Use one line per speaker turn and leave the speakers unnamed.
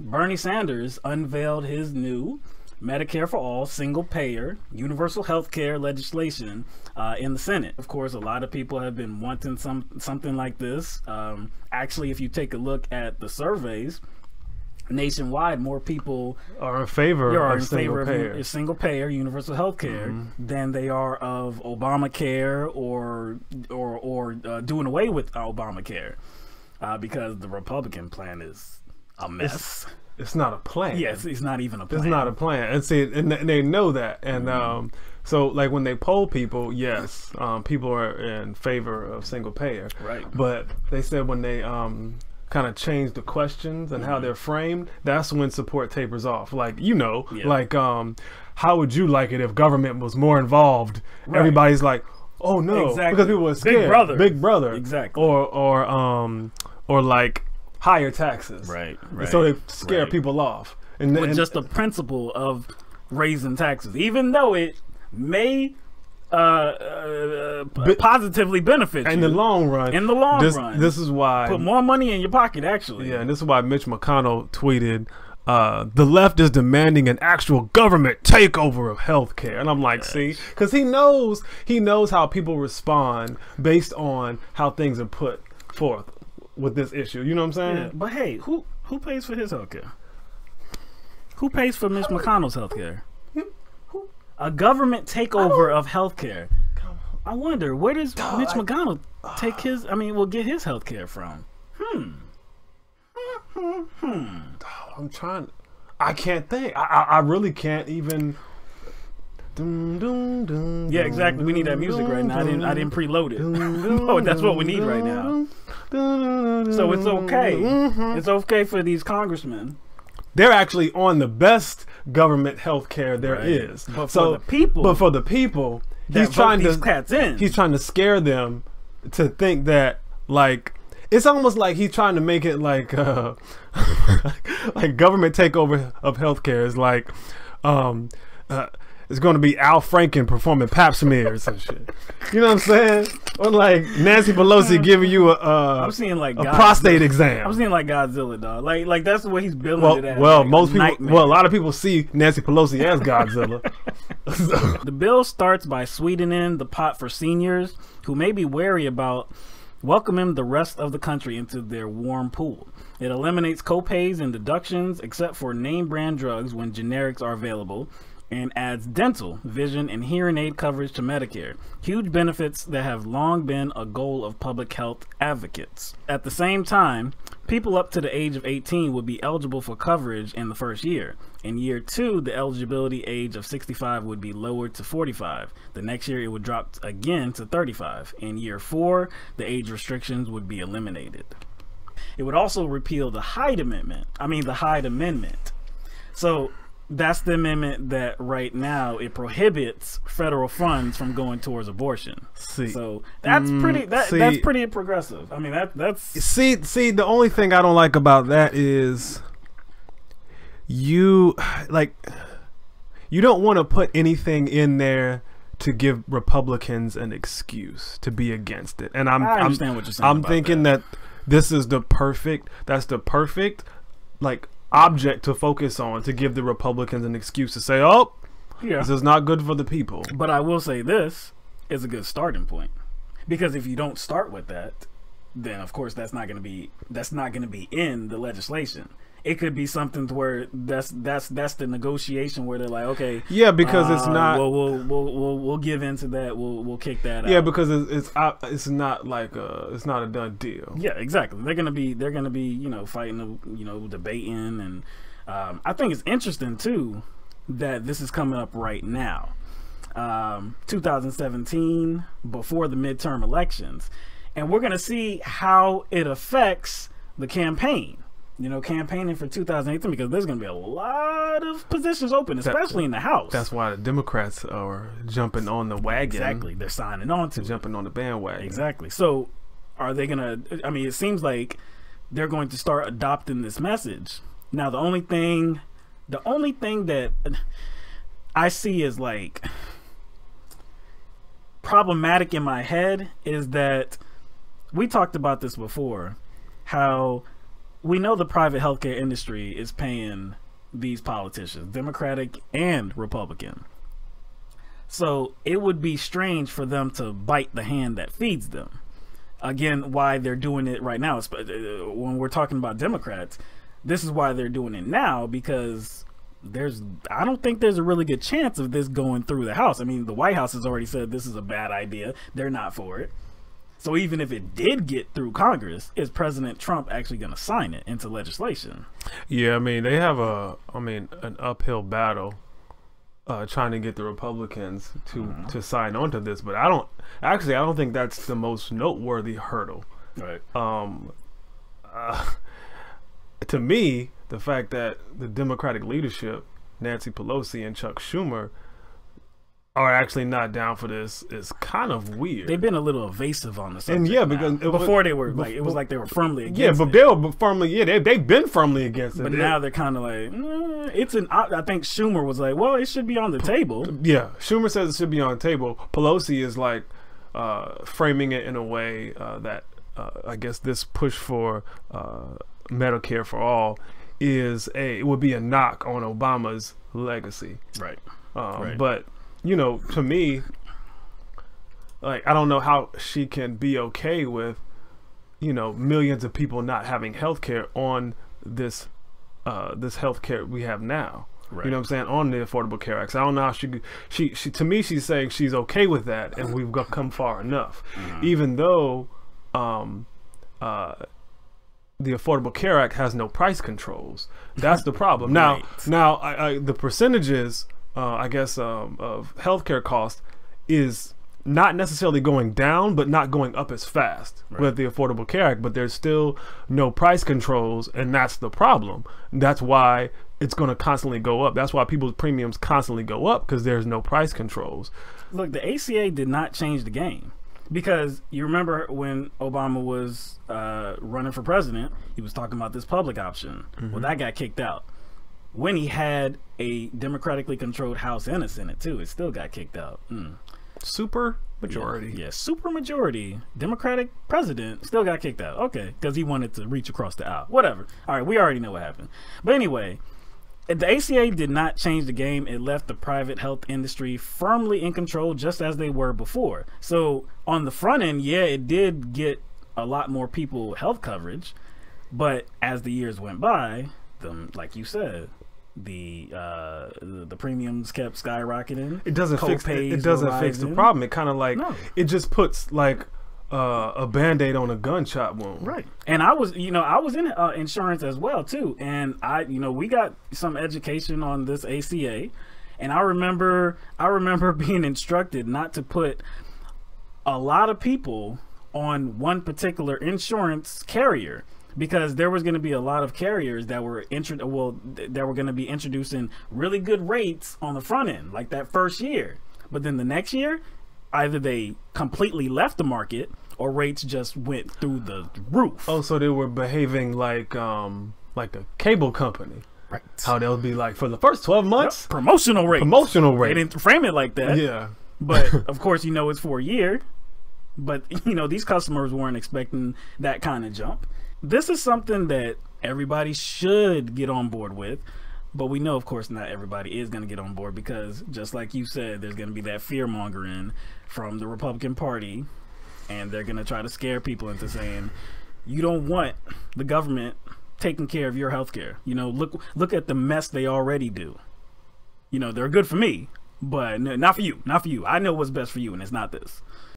Bernie Sanders unveiled his new Medicare for All single-payer universal health care legislation in the Senate. Of course, a lot of people have been wanting something like this. Actually, if you take a look at the surveys, nationwide, more people
are in favor of
single-payer universal health care than they are of Obamacare or doing away with Obamacare, because the Republican plan is a mess.
It's not a plan.
Yes, it's not even a plan.
It's not a plan. And see, and they know that. And so, like, when they poll people, yes, people are in favor of single payer.
Right.
But they said when they kind of change the questions and how they're framed, that's when support tapers off. Like, like, how would you like it if government was more involved? Right. Everybody's like, oh no,
exactly.
Because people are scared. Big brother.
Exactly.
Or like higher taxes.
Right.
And so they scare people off. And
with just the principle of raising taxes, even though it may positively benefit you
in the long run.
In the long run,
this is why
put more money in your pocket. Actually,
yeah, and this is why Mitch McConnell tweeted, "The left is demanding an actual government takeover of healthcare." And I'm like, see, because he knows how people respond based on how things are put forth with this issue. You know what I'm saying?
Yeah, but hey, who pays for his healthcare? Who pays for Mitch McConnell's healthcare? A government takeover of healthcare. I wonder, where does Mitch McConnell take his? Will get his healthcare from?
I'm trying. I can't think. I really can't even.
Yeah, exactly. We need that music right now. I didn't preload it. Oh, that's what we need right now. So it's okay. It's okay for these congressmen.
They're actually on the best government health care there is.
But for the people,
he's trying to scare them to think that, like, it's almost like he's trying to make it like like government takeover of healthcare is like it's going to be Al Franken performing pap smears and shit. You know what I'm saying? Or like Nancy Pelosi giving you
I'm seeing like
a prostate exam.
I'm seeing like Godzilla, dog. Like that's the way he's building it.
Well, most people, a lot of people see Nancy Pelosi as Godzilla.
The bill starts by sweetening the pot for seniors who may be wary about welcoming the rest of the country into their warm pool. It eliminates copays and deductions except for name brand drugs when generics are available, and adds dental, vision, and hearing aid coverage to Medicare. Huge benefits that have long been a goal of public health advocates. At the same time, people up to the age of 18 would be eligible for coverage in the first year. In year 2, the eligibility age of 65 would be lowered to 45. The next year, it would drop again to 35. In year 4, the age restrictions would be eliminated. It would also repeal the Hyde Amendment. So that's the amendment that right now it prohibits federal funds from going towards abortion. So that's that's pretty progressive. That's
see the only thing I don't like about that is you don't want to put anything in there to give Republicans an excuse to be against it. And I
understand what you're saying.
I'm thinking that this is the perfect like object to focus on to give the Republicans an excuse to say, oh, this is not good for the people.
But I will say this is a good starting point, because if you don't start with that, then of course that's not going to be in the legislation. It could be something to where that's the negotiation where they're like, okay,
yeah, because it's not.
We'll give into that. We'll kick that out.
Yeah, because it's not like it's not a done deal.
Yeah, exactly. They're gonna be fighting, debating, and I think it's interesting too that this is coming up right now, 2017, before the midterm elections, and we're gonna see how it affects the campaign. Campaigning for 2018, because there's going to be a lot of positions open, especially in the House.
That's why the Democrats are jumping on the wagon.
Exactly. They're signing on to
jumping on the bandwagon.
Exactly. So are they going to, it seems like they're going to start adopting this message. Now, the only thing that I see is like problematic in my head is that we talked about this before, how we know the private healthcare industry is paying these politicians, Democratic and Republican. So it would be strange for them to bite the hand that feeds them. Again, why they're doing it right now, when we're talking about Democrats, this is why they're doing it now, because I don't think there's a really good chance of this going through the House. I mean, the White House has already said this is a bad idea. They're not for it. So even if it did get through Congress, is President Trump actually going to sign it into legislation?
Yeah, I mean, they have an uphill battle trying to get the Republicans to sign on to this, but I don't think that's the most noteworthy hurdle.
Right.
To me, the fact that the Democratic leadership, Nancy Pelosi and Chuck Schumer, are actually not down for this is kind of weird.
They've been a little evasive on the subject.
And yeah, because
before they were like, it was like they were firmly against
it. Yeah, but they were firmly, they've been firmly against it.
But now they're kind of like, I think Schumer was like, well, it should be on the table.
Yeah, Schumer says it should be on the table. Pelosi is like framing it in a way that I guess this push for Medicare for All it would be a knock on Obama's legacy.
Right.
But to me, like, I don't know how she can be okay with, millions of people not having health care on this health care we have now. Right. You know what I'm saying? On the Affordable Care Act. So I don't know how she to me, she's saying she's okay with that, and we've come far enough. Even though the Affordable Care Act has no price controls. That's the problem. Now, the percentages, I guess, of healthcare costs is not necessarily going down, but not going up as fast with the Affordable Care Act. But there's still no price controls, and that's the problem. That's why it's going to constantly go up. That's why people's premiums constantly go up, because there's no price controls. Look,
the ACA did not change the game. Because you remember when Obama was running for president, he was talking about this public option. Well, that got kicked out. When he had a democratically controlled House and a Senate, too, it still got kicked out.
Super majority.
Yeah, super majority. Democratic president still got kicked out. Okay, because he wanted to reach across the aisle. Whatever. All right, we already know what happened. But anyway, the ACA did not change the game. It left the private health industry firmly in control, just as they were before. So on the front end, yeah, it did get a lot more people health coverage, but as the years went by, like you said, the premiums kept skyrocketing.
It doesn't fix the problem. It kind of like it just puts like a Band-Aid on a gunshot wound.
Right. And I was in insurance as well too, and we got some education on this ACA, and I remember being instructed not to put a lot of people on one particular insurance carrier, because there was going to be a lot of carriers that were going to be introducing really good rates on the front end, like that first year, but then the next year either they completely left the market or rates just went through the roof.
Oh, so they were behaving like a cable company.
Right.
How they'll be like, for the first 12 months,
promotional rate.
They
didn't frame it like that.
Yeah.
But of course, it's for a year. But these customers weren't expecting that kind of jump. This is something that everybody should get on board with. But we know, of course, not everybody is going to get on board, because just like you said, there's going to be that fear mongering from the Republican Party, and they're going to try to scare people into saying, you don't want the government taking care of your health care. Look at the mess they already do. They're good for me, but not for you. I know what's best for you, and it's not this.